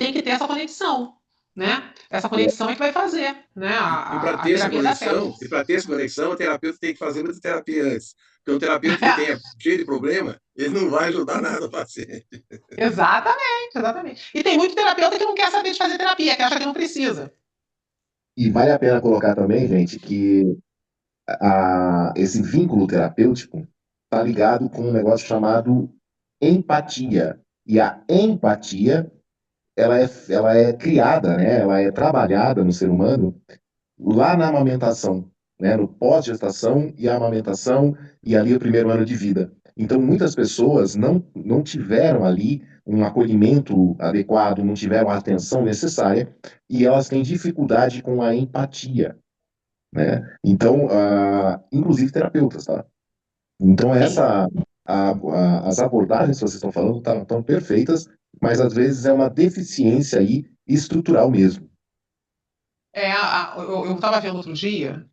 tem que ter essa conexão, né? Essa conexão é que vai fazer, né, E para a ter essa terapia dar certo. conexão, o terapeuta tem que fazer muita terapia antes. Porque um terapeuta que tenha cheio de problema, ele não vai ajudar nada o paciente. Exatamente, exatamente. E tem muito terapeuta que não quer saber de fazer terapia, que acha que não precisa. E vale a pena colocar também, gente, que esse vínculo terapêutico está ligado com um negócio chamado empatia. E a empatia, ela é criada, né? Ela é trabalhada no ser humano lá na amamentação, né? No pós-gestação e a amamentação e ali o primeiro ano de vida. Então, muitas pessoas não tiveram ali um acolhimento adequado, não tiveram a atenção necessária e elas têm dificuldade com a empatia, né? Então, inclusive terapeutas, tá? Então, Sim. as abordagens que vocês estão falando estão perfeitas, mas às vezes é uma deficiência aí estrutural mesmo. Eu estava vendo outro dia,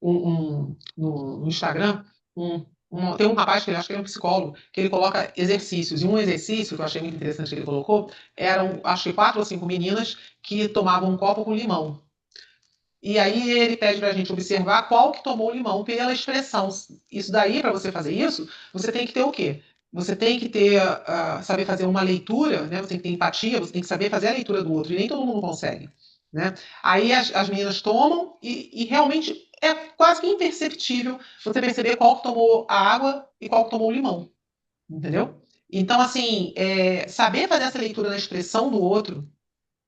no Instagram, tem um rapaz que ele acho que ele é um psicólogo, que ele coloca exercícios. E um exercício que eu achei muito interessante que ele colocou eram, acho que 4 ou 5 meninas que tomavam um copo com limão. E aí ele pede para a gente observar qual que tomou o limão pela expressão. Isso daí, para você fazer isso, você tem que ter o quê? Você tem que ter, saber fazer uma leitura, né? Você tem que ter empatia, você tem que saber fazer a leitura do outro, e nem todo mundo consegue, né? Aí as meninas tomam e realmente é quase que imperceptível você perceber qual que tomou a água e qual que tomou o limão, entendeu? Então, assim, saber fazer essa leitura na expressão do outro,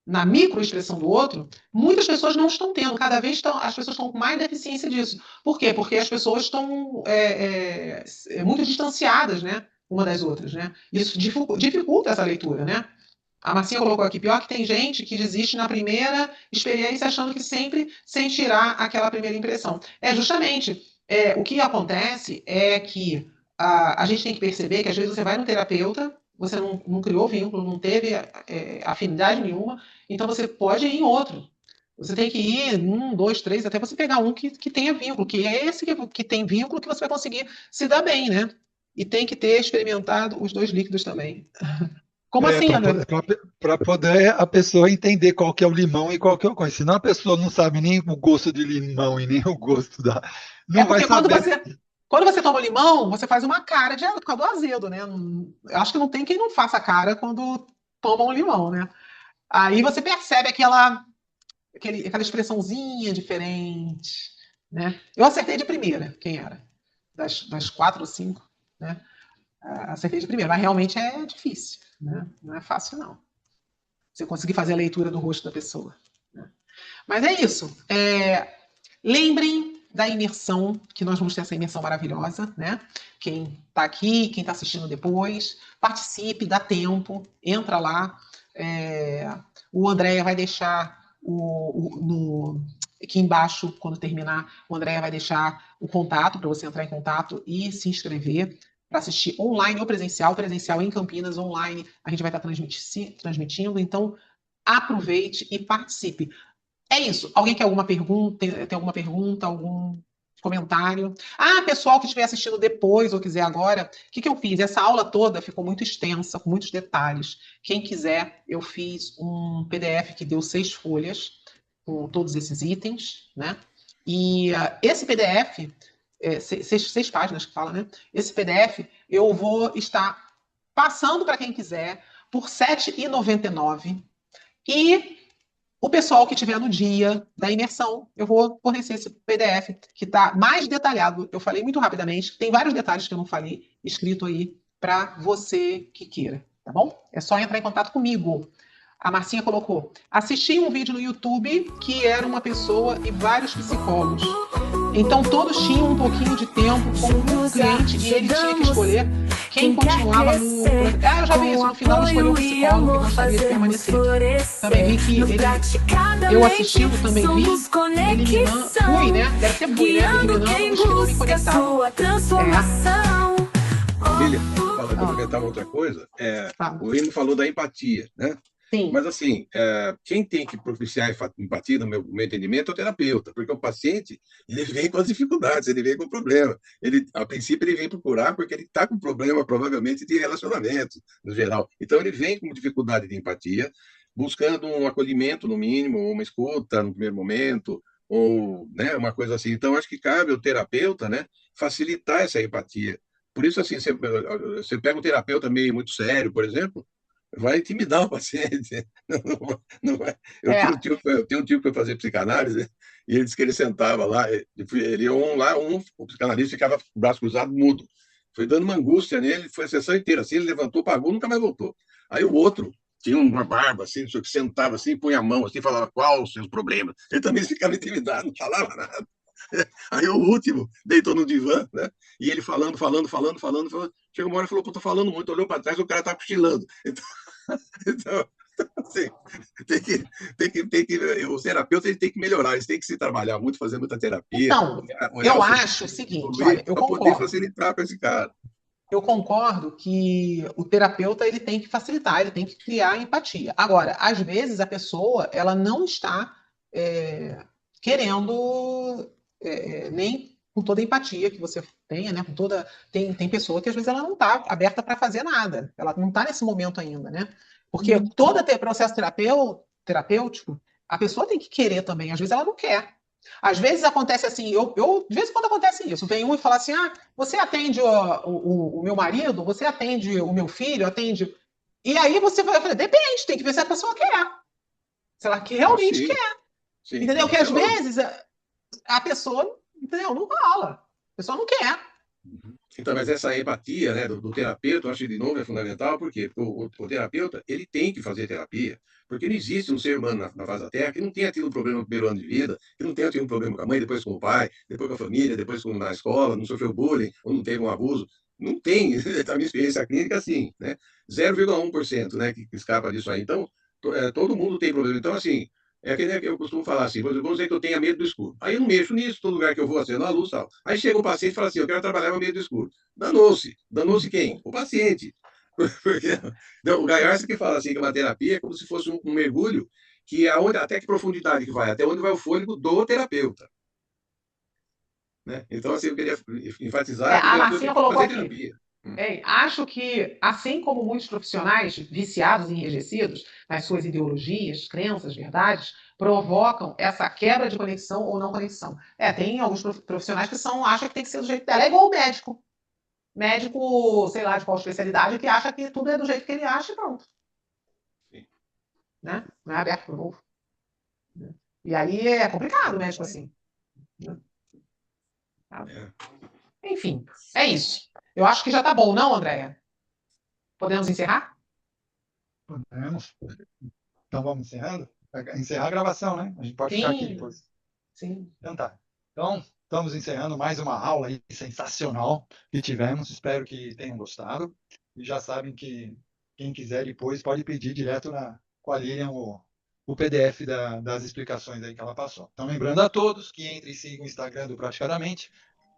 na microexpressão do outro, muitas pessoas não estão tendo. Cada vez as pessoas estão com mais deficiência disso. Por quê? Porque as pessoas estão muito distanciadas, né, uma das outras, né? Isso dificulta essa leitura, né? A Marcinha colocou aqui, pior que tem gente que desiste na primeira experiência achando que sempre sentirá aquela primeira impressão. Justamente, o que acontece é que a gente tem que perceber que às vezes você vai no terapeuta, você não criou vínculo, não teve afinidade nenhuma, então você pode ir em outro. Você tem que ir um, dois, três, até você pegar um que tenha vínculo, que é esse que tem vínculo que você vai conseguir se dar bem, né? E tem que ter experimentado os dois líquidos também. Como assim, André? Para poder a pessoa entender qual que é o limão e qual que é o coisa. Senão a pessoa não sabe nem o gosto de limão e nem o gosto da. É Não vai porque saber. quando você toma limão, você faz uma cara por causa do azedo, né? Eu acho que não tem quem não faça cara quando toma um limão, né? Aí você percebe aquela expressãozinha diferente, né? Eu acertei de primeira quem era, das 4 ou 5, né? Acertei de primeira, mas realmente é difícil, né? Não é fácil, não. Você conseguir fazer a leitura do rosto da pessoa. Né? Mas é isso. Lembrem da imersão, que nós vamos ter essa imersão maravilhosa, né? Quem está aqui, quem está assistindo depois, participe, dá tempo, entra lá. O Andréia vai deixar aqui embaixo, quando terminar, o Andréia vai deixar o contato para você entrar em contato e se inscrever para assistir online ou presencial em Campinas, online, a gente vai estar transmitindo, então aproveite e participe. É isso. Alguém quer alguma pergunta? Tem alguma pergunta, algum comentário? Pessoal que estiver assistindo depois ou quiser agora, o que eu fiz? Essa aula toda ficou muito extensa, com muitos detalhes. Quem quiser, eu fiz um PDF que deu 6 folhas, com todos esses itens, né? E esse PDF, 6 páginas que fala, né? Esse PDF eu vou estar passando para quem quiser por R$ 7,99. E o pessoal que estiver no dia da imersão, eu vou fornecer esse PDF que está mais detalhado. Eu falei muito rapidamente, tem vários detalhes que eu não falei, escrito aí para você que queira, tá bom? É só entrar em contato comigo. A Marcinha colocou: assisti um vídeo no YouTube que era uma pessoa e vários psicólogos. Então todos tinham um pouquinho de tempo com um cliente e ele tinha que escolher quem continuava no... eu já vi isso, no final ele escolheu o psicólogo que gostaria de permanecer. Também vi que eu assistindo, também vi eliminando... Fui, né? Deve ser fui, né? Eliminando os que não me conectavam. Filha, para complementar outra coisa, o Rimo falou da empatia, né? Sim. Mas, assim, quem tem que propiciar empatia, no meu entendimento, é o terapeuta, porque o paciente ele vem com as dificuldades, ele vem com o problema. A princípio, ele vem procurar porque ele está com problema, provavelmente, de relacionamento, no geral. Então, ele vem com dificuldade de empatia, buscando um acolhimento, no mínimo, ou uma escuta no primeiro momento, ou, né, uma coisa assim. Então, acho que cabe ao terapeuta, né, facilitar essa empatia. Por isso, assim, você pega um terapeuta meio muito sério, por exemplo, vai intimidar o paciente. Não vai. Eu tenho um tio que foi fazer psicanálise, e ele disse que ele sentava lá, ele o psicanalista ficava com o braço cruzado, mudo. Foi dando uma angústia nele, foi a sessão inteira assim, ele levantou, pagou, nunca mais voltou. Aí o outro tinha uma barba assim, que sentava assim, punha a mão assim, falava qual os seus problemas. Ele também ficava intimidado, não falava nada. Aí o último deitou no divã, né? E ele falando. Chegou uma hora e falou: tô falando muito, olhou para trás, o cara tá cochilando. Então, assim, os terapeutas eles têm que melhorar, eles têm que se trabalhar muito, fazer muita terapia. Então, eu acho o seguinte, olha, eu concordo. Poder facilitar para esse cara. Eu concordo que o terapeuta ele tem que facilitar, ele tem que criar empatia. Agora, às vezes a pessoa ela não está querendo nem com toda a empatia que você tenha, né? Tem pessoa que às vezes ela não está aberta para fazer nada, ela não está nesse momento ainda, né? Porque todo processo terapêutico, a pessoa tem que querer também. Às vezes ela não quer. Às vezes acontece assim, de vez em quando acontece isso, vem um e fala assim, você atende o meu marido, você atende o meu filho, atende... E aí você vai falar, depende, tem que ver se a pessoa quer. Se ela realmente quer. Sim, entendeu? Porque às vezes a pessoa, entendeu? Não rola. A pessoa não quer. Então, mas essa empatia, né, do terapeuta, eu acho que, de novo, é fundamental, porque o terapeuta, ele tem que fazer terapia, porque não existe um ser humano na face da Terra que não tenha tido um problema no primeiro ano de vida, que não tenha tido um problema com a mãe, depois com o pai, depois com a família, depois na escola, não sofreu bullying, ou não teve um abuso. Não tem, a minha experiência clínica, assim, né? 0,1%, né, que escapa disso aí. Então, todo mundo tem problema. Então, assim, aquele que eu costumo falar assim, vamos dizer que eu tenha medo do escuro. Aí eu não mexo nisso, todo lugar que eu vou acendo a luz e tal. Aí chega um paciente e fala assim, eu quero trabalhar no meio do escuro. Danou-se. Danou-se quem? O paciente. Porque, o Gaiarsa que fala assim que uma terapia é como se fosse um mergulho que até que profundidade que vai, até onde vai o fôlego do terapeuta. Né? Então, assim, eu queria enfatizar que a Marcinha colocou aqui. Terapia. Acho que, assim como muitos profissionais viciados e enrijecidos nas suas ideologias, crenças, verdades, provocam essa quebra de conexão ou não conexão. Tem alguns profissionais que acham que tem que ser do jeito dela. É igual o médico. Médico, sei lá de qual especialidade, que acha que tudo é do jeito que ele acha e pronto. Sim. Né? Não é aberto para o novo. E aí é complicado o médico assim. Né? Enfim, é isso. Eu acho que já está bom, não, Andréia? Podemos encerrar? Podemos. Então vamos encerrando? Vai encerrar a gravação, né? A gente pode ficar aqui Sim, depois. sim. Então tá. Então, estamos encerrando mais uma aula aí sensacional que tivemos. Espero que tenham gostado. E já sabem que quem quiser depois pode pedir direto com a Lilian o PDF das explicações aí que ela passou. Então, lembrando a todos que entrem e sigam o Instagram do Praticadamente,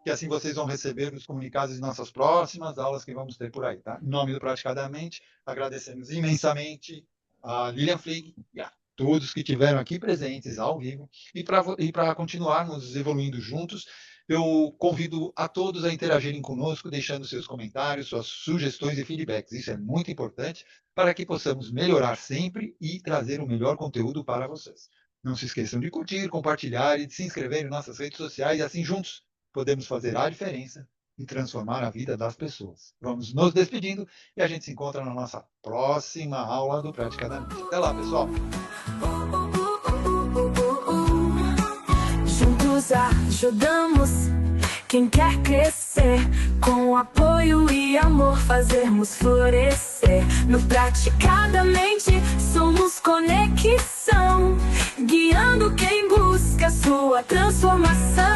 que assim vocês vão receber os comunicados de nossas próximas aulas que vamos ter por aí, tá? Em nome do Praticadamente, agradecemos imensamente a Lilian Flieg e a todos que estiveram aqui presentes ao vivo. E para continuarmos evoluindo juntos, eu convido a todos a interagirem conosco, deixando seus comentários, suas sugestões e feedbacks. Isso é muito importante para que possamos melhorar sempre e trazer o melhor conteúdo para vocês. Não se esqueçam de curtir, compartilhar e de se inscrever em nossas redes sociais, e assim juntos podemos fazer a diferença e transformar a vida das pessoas. Vamos nos despedindo e a gente se encontra na nossa próxima aula do Praticadamente. Até lá, pessoal! Juntos ajudamos quem quer crescer, com apoio e amor fazermos florescer. No Praticadamente somos conexão, guiando quem busca sua transformação.